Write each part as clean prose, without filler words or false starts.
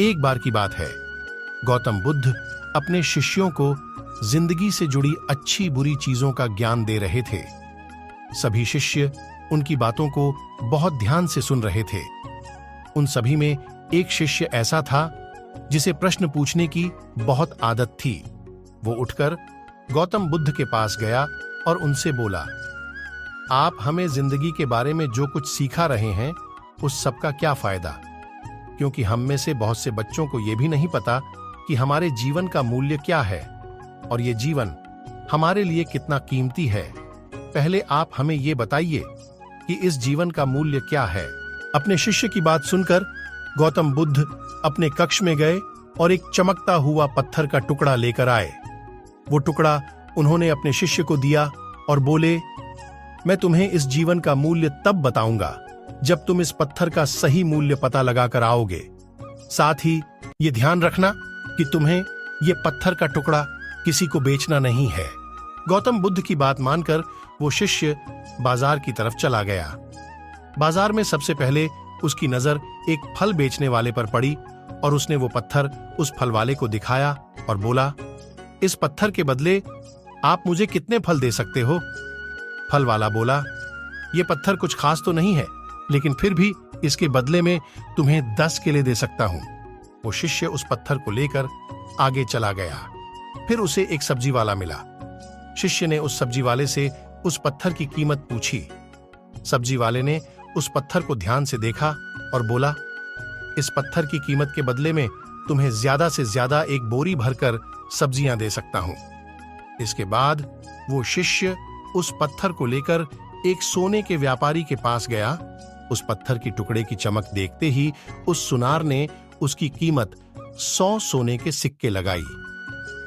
एक बार की बात है, गौतम बुद्ध अपने शिष्यों को जिंदगी से जुड़ी अच्छी बुरी चीजों का ज्ञान दे रहे थे। सभी शिष्य उनकी बातों को बहुत ध्यान से सुन रहे थे। उन सभी में एक शिष्य ऐसा था जिसे प्रश्न पूछने की बहुत आदत थी। वो उठकर गौतम बुद्ध के पास गया और उनसे बोला, आप हमें जिंदगी के बारे में जो कुछ सिखा रहे हैं उस सब का क्या फायदा? क्योंकि हम में से बहुत से बच्चों को यह भी नहीं पता कि हमारे जीवन का मूल्य क्या है और ये जीवन हमारे लिए कितना कीमती है। पहले आप हमें ये बताइए कि इस जीवन का मूल्य क्या है। अपने शिष्य की बात सुनकर गौतम बुद्ध अपने कक्ष में गए और एक चमकता हुआ पत्थर का टुकड़ा लेकर आए। वो टुकड़ा उन्होंने अपने शिष्य को दिया और बोले, मैं तुम्हें इस जीवन का मूल्य तब बताऊंगा जब तुम इस पत्थर का सही मूल्य पता लगाकर आओगे। साथ ही ये ध्यान रखना कि तुम्हें ये पत्थर का टुकड़ा किसी को बेचना नहीं है। गौतम बुद्ध की बात मानकर वो शिष्य बाजार की तरफ चला गया। बाजार में सबसे पहले उसकी नजर एक फल बेचने वाले पर पड़ी और उसने वो पत्थर उस फल वाले को दिखाया और बोला, इस पत्थर के बदले आप मुझे कितने फल दे सकते हो? फल वाला बोला, ये पत्थर कुछ खास तो नहीं है, लेकिन फिर भी इसके बदले में तुम्हें 10 केले दे सकता हूं। वो शिष्य उस पत्थर को लेकर आगे चला गया। फिर उसे एक सब्जी वाला मिला। शिष्य ने उस सब्जी वाले से उस पत्थर की कीमत पूछी। सब्जी वाले ने उस पत्थर को ध्यान से देखा और बोला, इस पत्थर की कीमत के बदले में तुम्हें ज्यादा से ज्यादा एक बोरी भरकर सब्जियां दे सकता हूं। इसके बाद वो शिष्य उस पत्थर को लेकर एक सोने के व्यापारी के पास गया। उस पत्थर की टुकड़े की चमक देखते ही उस सुनार ने उसकी कीमत 100 सोने के सिक्के लगाई।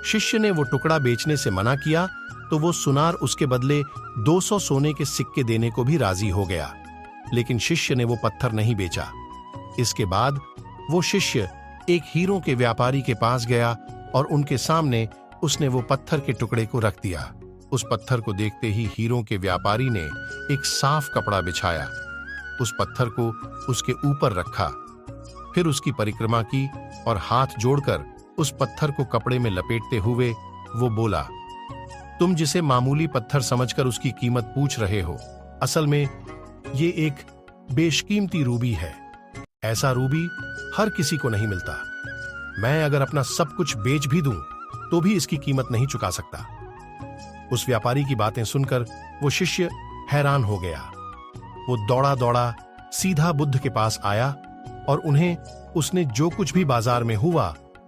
शिष्य ने वो टुकड़ा बेचने से मना किया तो वो सुनार उसके बदले 200 सोने के सिक्के देने को भी राजी हो गया, लेकिन शिष्य ने वो पत्थर नहीं बेचा। इसके बाद वो शिष्य एक हीरों के व्यापारी के पास गया और उनके सामने उसने वो पत्थर के टुकड़े को रख दिया। उस पत्थर को देखते ही हीरों के व्यापारी ने एक साफ कपड़ा बिछाया, उस पत्थर को उसके ऊपर रखा, फिर उसकी परिक्रमा की और हाथ जोड़कर उस पत्थर को कपड़े में लपेटते हुए वो बोला, तुम जिसे मामूली पत्थर समझकर उसकी कीमत पूछ रहे हो, असल में ये एक बेशकीमती रूबी है। ऐसा रूबी हर किसी को नहीं मिलता। मैं अगर अपना सब कुछ बेच भी दूं तो भी इसकी कीमत नहीं चुका सकता। उस व्यापारी की बातें सुनकर वो शिष्य हैरान हो गया। वो दौड़ा दौड़ा सीधा बुद्ध के पास आया और उन्हें उसने जो कुछ भी बाजार में हुआ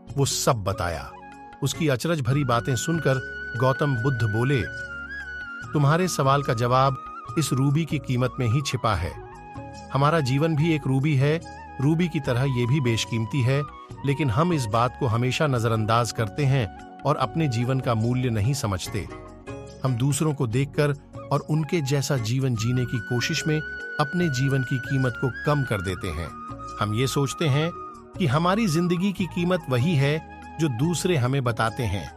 वो सब बताया। उसकी अचरज भरी बातें सुनकर गौतम बुद्ध बोले, तुम्हारे सवाल का जवाब इस रूबी की कीमत में ही छिपा है। हमारा जीवन भी एक रूबी है, रूबी की तरह ये भी बेशकीमती है, लेकिन हम इस बात को हमेशा नजरअंदाज करते हैं और अपने जीवन का मूल्य नहीं समझते। हम दूसरों को देखकर और उनके जैसा जीवन जीने की कोशिश में अपने जीवन की कीमत को कम कर देते हैं। हम ये सोचते हैं कि हमारी जिंदगी की कीमत वही है जो दूसरे हमें बताते हैं,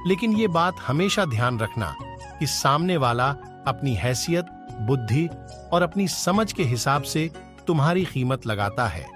लेकिन ये बात हमेशा ध्यान रखना कि सामने वाला अपनी हैसियत, बुद्धि और अपनी समझ के हिसाब से तुम्हारी कीमत लगाता है।